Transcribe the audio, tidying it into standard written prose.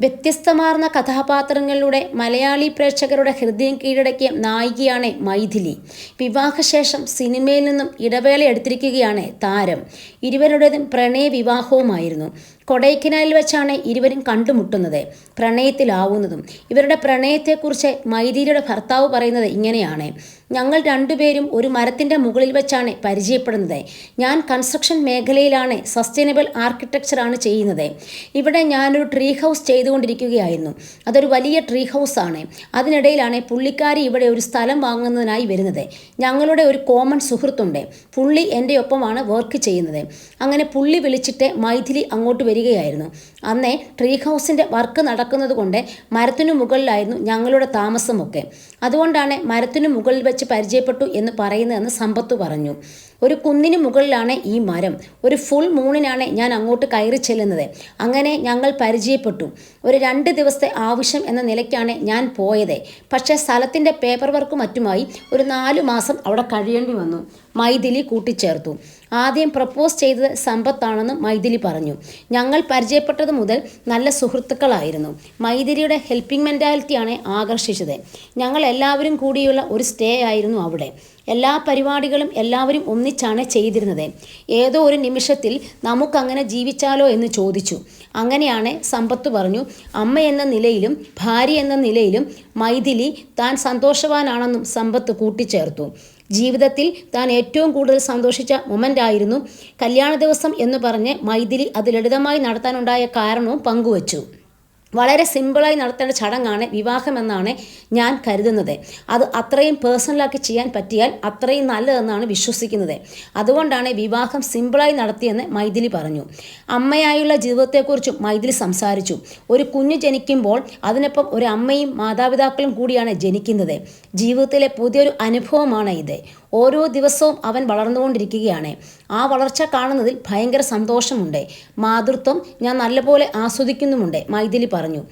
വ്യത്യസ്തമാർന്ന കഥാപാത്രങ്ങളിലൂടെ മലയാളി പ്രേക്ഷകരുടെ ഹൃദയം കീഴടക്കിയ നായികയാണ് മൈഥിലി. വിവാഹശേഷം സിനിമയിൽ നിന്നും ഇടവേള എടുത്തിരിക്കുകയാണ് താരം. ഇരുവരുടേതും പ്രണയ വിവാഹവുമായിരുന്നു. കൊടൈക്കനാലിൽ വെച്ചാണ് ഇരുവരും കണ്ടുമുട്ടുന്നത്, പ്രണയത്തിലാവുന്നതും. ഇവരുടെ പ്രണയത്തെക്കുറിച്ച് മൈഥിലിയുടെ ഭർത്താവ് പറയുന്നത് ഇങ്ങനെയാണ്: ഞങ്ങൾ രണ്ടുപേരും ഒരു മരത്തിൻ്റെ മുകളിൽ വെച്ചാണ് പരിചയപ്പെടുന്നത്. ഞാൻ കൺസ്ട്രക്ഷൻ മേഖലയിലാണ്, സസ്റ്റൈനബിൾ ആർക്കിടെക്ചറാണ് ചെയ്യുന്നത്. ഇവിടെ ഞാനൊരു ട്രീ ഹൗസ് ചെയ്തുകൊണ്ടിരിക്കുകയായിരുന്നു. അതൊരു വലിയ ട്രീ ഹൗസാണ്. അതിനിടയിലാണ് പുള്ളിക്കാരി ഇവിടെ ഒരു സ്ഥലം വാങ്ങുന്നതിനായി വരുന്നത്. ഞങ്ങളുടെ ഒരു കോമൺ സുഹൃത്തുണ്ട്, പുള്ളി എൻ്റെ ഒപ്പമാണ് വർക്ക് ചെയ്യുന്നത്. അങ്ങനെ പുള്ളി വിളിച്ചിട്ട് മൈഥിലി അങ്ങോട്ട് വരികയായിരുന്നു. അന്നേ ട്രീ ഹൗസിൻ്റെ വർക്ക് നടക്കുന്നത് കൊണ്ട് മരത്തിനു മുകളിലായിരുന്നു ഞങ്ങളുടെ താമസമൊക്കെ. അതുകൊണ്ടാണ് മരത്തിനു മുകളിൽ വെച്ച് പരിചയപ്പെട്ടു എന്ന് പറയുന്നതെന്ന് സമ്പത്ത് പറഞ്ഞു. ഒരു കുന്നിന് മുകളിലാണ് ഈ മരം. ഒരു ഫുൾ മൂണിനാണ് ഞാൻ അങ്ങോട്ട് കയറി ചെല്ലുന്നത്. അങ്ങനെ ഞങ്ങൾ പരിചയപ്പെട്ടു. ഒരു 2 ദിവസത്തെ ആവശ്യം എന്ന നിലയ്ക്കാണ് ഞാൻ പോയത്. പക്ഷേ സ്ഥലത്തിൻ്റെ പേപ്പർ വർക്കും മറ്റുമായി ഒരു 4 മാസം അവിടെ കഴിയേണ്ടി വന്നു, മൈഥിലി കൂട്ടിച്ചേർത്തു. ആദ്യം പ്രപ്പോസ് ചെയ്തത് സമ്പത്താണെന്ന് മൈഥിലി പറഞ്ഞു. ഞങ്ങൾ പരിചയപ്പെട്ടത് മുതൽ നല്ല സുഹൃത്തുക്കളായിരുന്നു. മൈഥിലിയുടെ ഹെൽപ്പിംഗ് മെൻറ്റാലിറ്റിയാണ് ആകർഷിച്ചത്. ഞങ്ങൾ എല്ലാവരും കൂടിയുള്ള ഒരു സ്റ്റേ ആയിരുന്നു അവിടെ. എല്ലാ പരിപാടികളും എല്ലാവരും ഒന്നിച്ചാണ് ചെയ്തിരുന്നത്. ഏതോ ഒരു നിമിഷത്തിൽ നമുക്കങ്ങനെ ജീവിച്ചാലോ എന്ന് ചോദിച്ചു. അങ്ങനെയാണ് സമ്പത്ത് പറഞ്ഞു. അമ്മ എന്ന നിലയിലും ഭാര്യ എന്ന നിലയിലും മൈഥിലി താൻ സന്തോഷവാനാണെന്നും സമ്പത്ത് കൂട്ടിച്ചേർത്തു. ജീവിതത്തിൽ താൻ ഏറ്റവും കൂടുതൽ സന്തോഷിച്ച മൊമെൻ്റായിരുന്നു കല്യാണ ദിവസം എന്ന് പറഞ്ഞ് മൈഥിലി അത് ലളിതമായി നടത്താനുണ്ടായ കാരണവും പങ്കുവച്ചു. വളരെ സിമ്പിളായി നടത്തേണ്ട ചടങ്ങാണ് വിവാഹമെന്നാണ് ഞാൻ കരുതുന്നത്. അത് അത്രയും പേഴ്സണലാക്കി ചെയ്യാൻ പറ്റിയാൽ അത്രയും നല്ലതെന്നാണ് വിശ്വസിക്കുന്നത്. അതുകൊണ്ടാണ് വിവാഹം സിമ്പിളായി നടത്തിയെന്ന് മൈഥിലി പറഞ്ഞു. അമ്മയായുള്ള ജീവിതത്തെക്കുറിച്ചും മൈഥിലി സംസാരിച്ചു. ഒരു കുഞ്ഞ് ജനിക്കുമ്പോൾ അതിനൊപ്പം ഒരു അമ്മയും മാതാപിതാക്കളും കൂടിയാണ് ജനിക്കുന്നത്. ജീവിതത്തിലെ പുതിയൊരു അനുഭവമാണ് ഇത്. ഓരോ ദിവസവും അവൻ വളർന്നുകൊണ്ടിരിക്കുകയാണ്. ആ വളർച്ച കാണുന്നതിൽ ഭയങ്കര സന്തോഷമുണ്ട്. മാതൃത്വം ഞാൻ നല്ലപോലെ ആസ്വദിക്കുന്നുമുണ്ട്, മൈഥിലി പറഞ്ഞു.